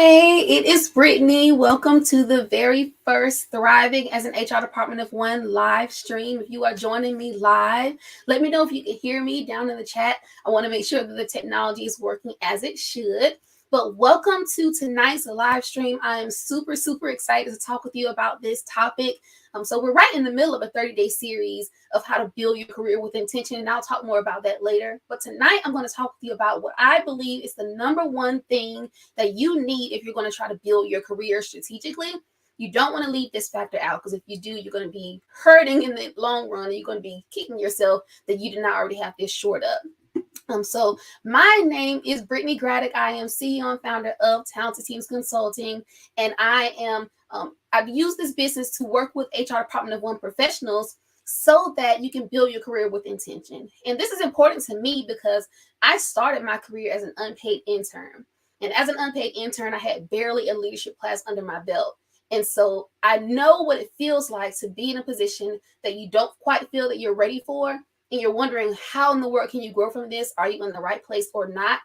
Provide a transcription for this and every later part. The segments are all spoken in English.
Hey, it is Brittany. Welcome to the very first Thriving as an HR Department of One live stream. If you are joining me live, let me know if you can hear me down in the chat. I want to make sure that the technology is working as it should. But welcome to tonight's live stream. I am super excited to talk with you about this topic. So we're right in the middle of a 30-day series of how to build your career with intention, and I'll talk more about that later. But tonight I'm going to talk with you about what I believe is the number one thing that you need if you're going to try to build your career strategically. You don't want to leave this factor out, because if you do, you're going to be hurting in the long run, and you're going to be kicking yourself that you did not already have this shored up. So my name is Bryttani Graddick. I am CEO and founder of Talented Teams Consulting, and I've used this business to work with HR Department of One professionals so that you can build your career with intention. And this is important to me because I started my career as an unpaid intern. And as an unpaid intern, I had barely a leadership class under my belt. And so I know what it feels like to be in a position that you don't quite feel that you're ready for, and you're wondering how in the world can you grow from this? Are you in the right place or not?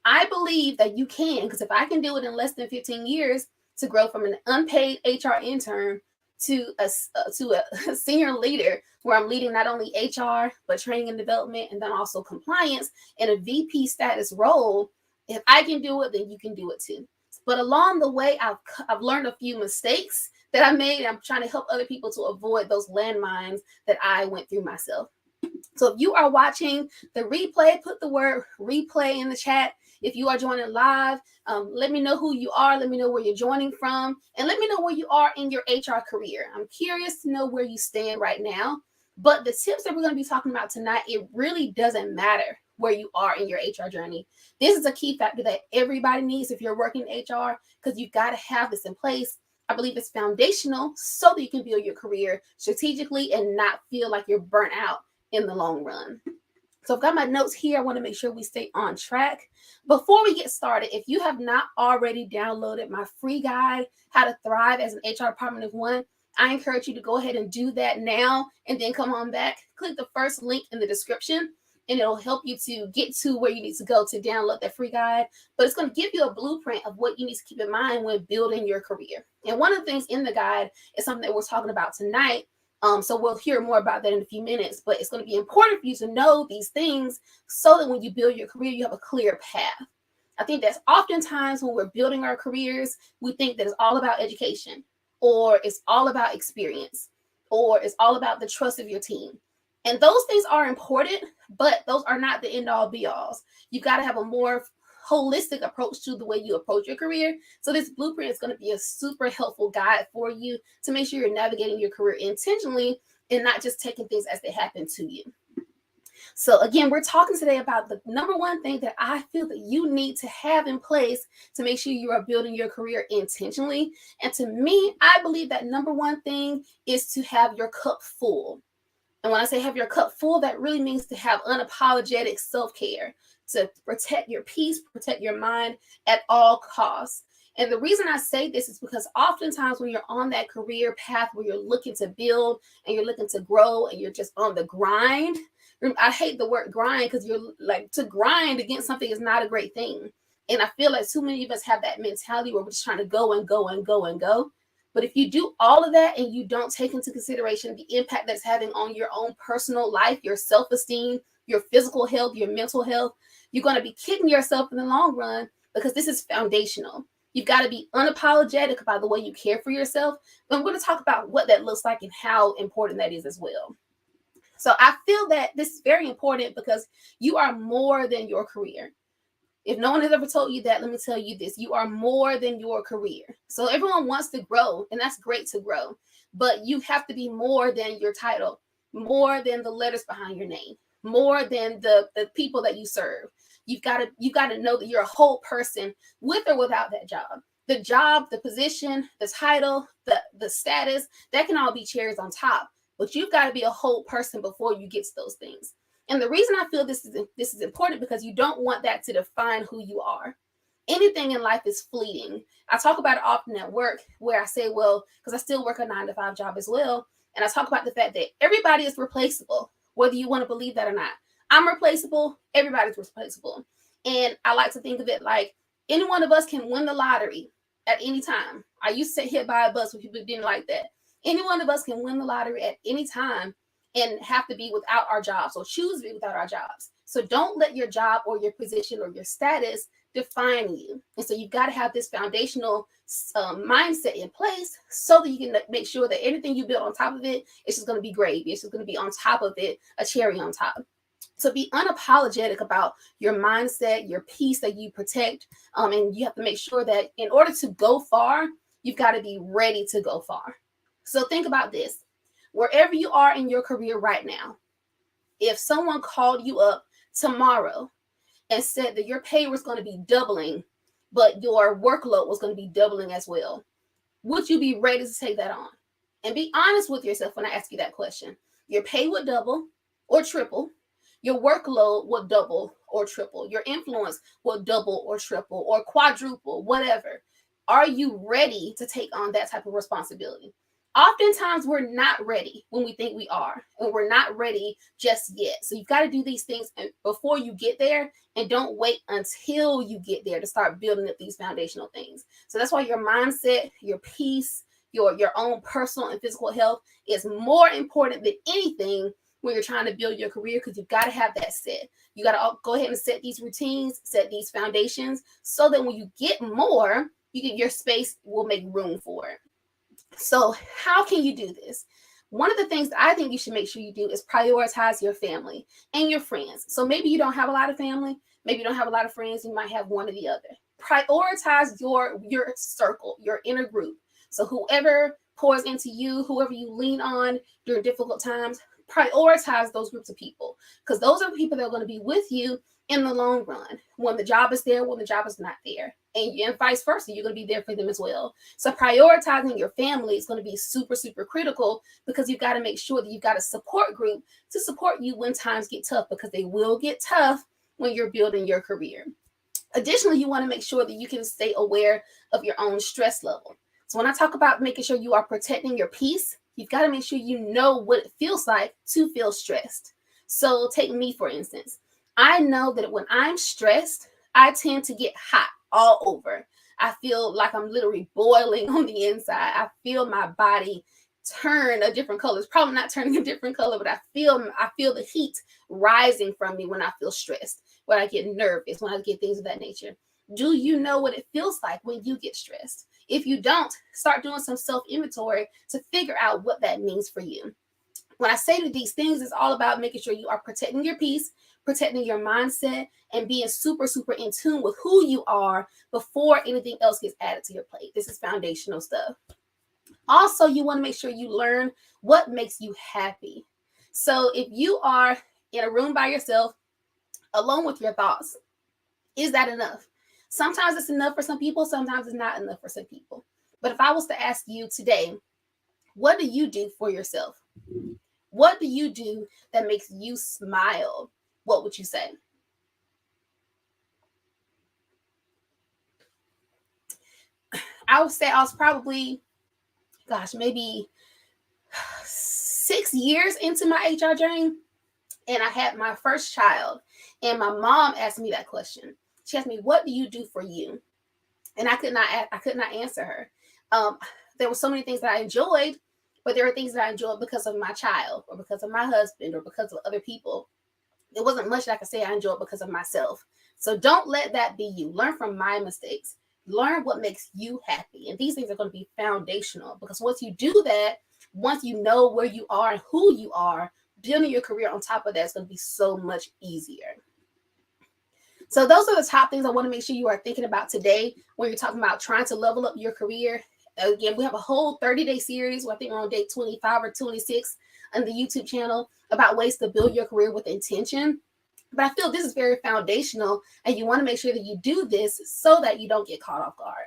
I believe that you can, because if I can do it in less than 15 years to grow from an unpaid HR intern to a senior leader where I'm leading not only HR, but training and development, and then also compliance in a VP status role, if I can do it, then you can do it too. But along the way, I've learned a few mistakes that I made. I'm trying to help other people to avoid those landmines that I went through myself. So if you are watching the replay, put the word replay in the chat. If you are joining live, let me know who you are. Let me know where you're joining from. And let me know where you are in your HR career. I'm curious to know where you stand right now. But the tips that we're going to be talking about tonight, it really doesn't matter where you are in your HR journey. This is a key factor that everybody needs if you're working in HR, because you've got to have this in place. I believe it's foundational so that you can build your career strategically and not feel like you're burnt out in the long run. So I've got my notes here. I want to make sure we stay on track. Before we get started, if you have not already downloaded my free guide, How to Thrive as an HR Department of One, I encourage you to go ahead and do that now, and then come on back. Click the first link in the description, and it'll help you to get to where you need to go to download that free guide. But it's going to give you a blueprint of what you need to keep in mind when building your career. And one of the things in the guide is something that we're talking about tonight. So we'll hear more about that in a few minutes, but it's going to be important for you to know these things so that when you build your career, you have a clear path. I think that's oftentimes when we're building our careers, we think that it's all about education, or it's all about experience, or it's all about the trust of your team. And those things are important, but those are not the end all be alls. You've got to have a more holistic approach to the way you approach your career. So this blueprint is going to be a super helpful guide for you to make sure you're navigating your career intentionally and not just taking things as they happen to you. So again, we're talking today about the number one thing that I feel that you need to have in place to make sure you are building your career intentionally. And to me, I believe that number one thing is to have your cup full. And when I say have your cup full, that really means to have unapologetic self-care, to protect your peace, protect your mind at all costs. And the reason I say this is because oftentimes when you're on that career path where you're looking to build and you're looking to grow and you're just on the grind, I hate the word grind, because you're like, to grind against something is not a great thing. And I feel like too many of us have that mentality where we're just trying to go and go and go and go. But if you do all of that and you don't take into consideration the impact that's having on your own personal life, your self-esteem, your physical health, your mental health, you're going to be kicking yourself in the long run, because this is foundational. You've got to be unapologetic about the way you care for yourself. But I'm going to talk about what that looks like and how important that is as well. So I feel that this is very important because you are more than your career. If no one has ever told you that, let me tell you this. You are more than your career. So everyone wants to grow, and that's great to grow. But you have to be more than your title, more than the letters behind your name, more than the people that you serve. You've got to know that you're a whole person with or without that job. The job, the position, the title, the status, that can all be cherries on top. But you've got to be a whole person before you get to those things. And the reason I feel this is important, because you don't want that to define who you are. Anything in life is fleeting. I talk about it often at work, where I say, well, because I still work a 9-to-5 job as well. And I talk about the fact that everybody is replaceable, whether you want to believe that or not. I'm replaceable. Everybody's replaceable. And I like to think of it like any one of us can win the lottery at any time. I used to get hit by a bus when people didn't like that. Any one of us can win the lottery at any time and have to be without our jobs, or choose to be without our jobs. So don't let your job or your position or your status define you. And so you've got to have this foundational mindset in place so that you can make sure that everything you build on top of it is just going to be gravy. It's just going to be on top of it, a cherry on top. So be unapologetic about your mindset, your peace that you protect. And you have to make sure that in order to go far, you've got to be ready to go far. So think about this. Wherever you are in your career right now, if someone called you up tomorrow and said that your pay was going to be doubling, but your workload was going to be doubling as well, would you be ready to take that on? And be honest with yourself when I ask you that question. Your pay would double or triple. Your workload will double or triple. Your influence will double or triple or quadruple, whatever. Are you ready to take on that type of responsibility? Oftentimes we're not ready when we think we are, and we're not ready just yet. So you've got to do these things before you get there, and don't wait until you get there to start building up these foundational things. So that's why your mindset, your peace, your own personal and physical health is more important than anything when you're trying to build your career, because you've got to have that set. You got to go ahead and set these routines, set these foundations, so that when you get more, your space will make room for it. So how can you do this? One of the things that I think you should make sure you do is prioritize your family and your friends. So maybe you don't have a lot of family, maybe you don't have a lot of friends, you might have one or the other. Prioritize your circle, your inner group. So whoever pours into you, whoever you lean on during difficult times, prioritize those groups of people, because those are the people that are going to be with you in the long run, when the job is there, when the job is not there, and vice versa, you're going to be there for them as well. So prioritizing your family is going to be super, super critical, because you've got to make sure that you've got a support group to support you when times get tough, because they will get tough when you're building your career. Additionally, you want to make sure that you can stay aware of your own stress level. So when I talk about making sure you are protecting your peace, you've got to make sure you know what it feels like to feel stressed. So take me, for instance. I know that when I'm stressed, I tend to get hot all over. I feel like I'm literally boiling on the inside. I feel my body turn a different color. It's probably not turning a different color, but I feel the heat rising from me when I feel stressed, when I get nervous, when I get things of that nature. Do you know what it feels like when you get stressed? If you don't, start doing some self-inventory to figure out what that means for you. When I say that these things, it's all about making sure you are protecting your peace, protecting your mindset, and being super, super in tune with who you are before anything else gets added to your plate. This is foundational stuff. Also, you want to make sure you learn what makes you happy. So if you are in a room by yourself, alone with your thoughts, is that enough? Sometimes it's enough for some people, sometimes it's not enough for some people. But if I was to ask you today, what do you do for yourself? What do you do that makes you smile? What would you say? I would say I was probably, maybe 6 years into my HR journey, and I had my first child, and my mom asked me that question. She asked me, "What do you do for you?" And I could not answer her. There were so many things that I enjoyed, but there were things that I enjoyed because of my child, or because of my husband, or because of other people. There wasn't much that I could say I enjoyed because of myself. So don't let that be you. Learn from my mistakes. Learn what makes you happy. And these things are going to be foundational, because once you do that, once you know where you are and who you are, building your career on top of that is going to be so much easier. So those are the top things I want to make sure you are thinking about today when you're talking about trying to level up your career. Again, we have a whole 30-day series. I think we're on day 25 or 26 on the YouTube channel about ways to build your career with intention. But I feel this is very foundational, and you want to make sure that you do this so that you don't get caught off guard.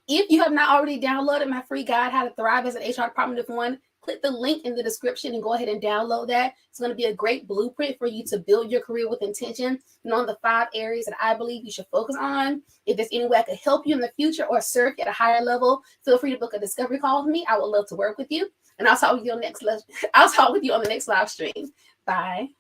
If you have not already downloaded my free guide, How to Thrive as an HR Department of One, click the link in the description and go ahead and download that. It's going to be a great blueprint for you to build your career with intention, knowing the 5 areas that I believe you should focus on. If there's any way I could help you in the future or serve you at a higher level, feel free to book a discovery call with me. I would love to work with you. And I'll talk with you on the next live stream. Bye.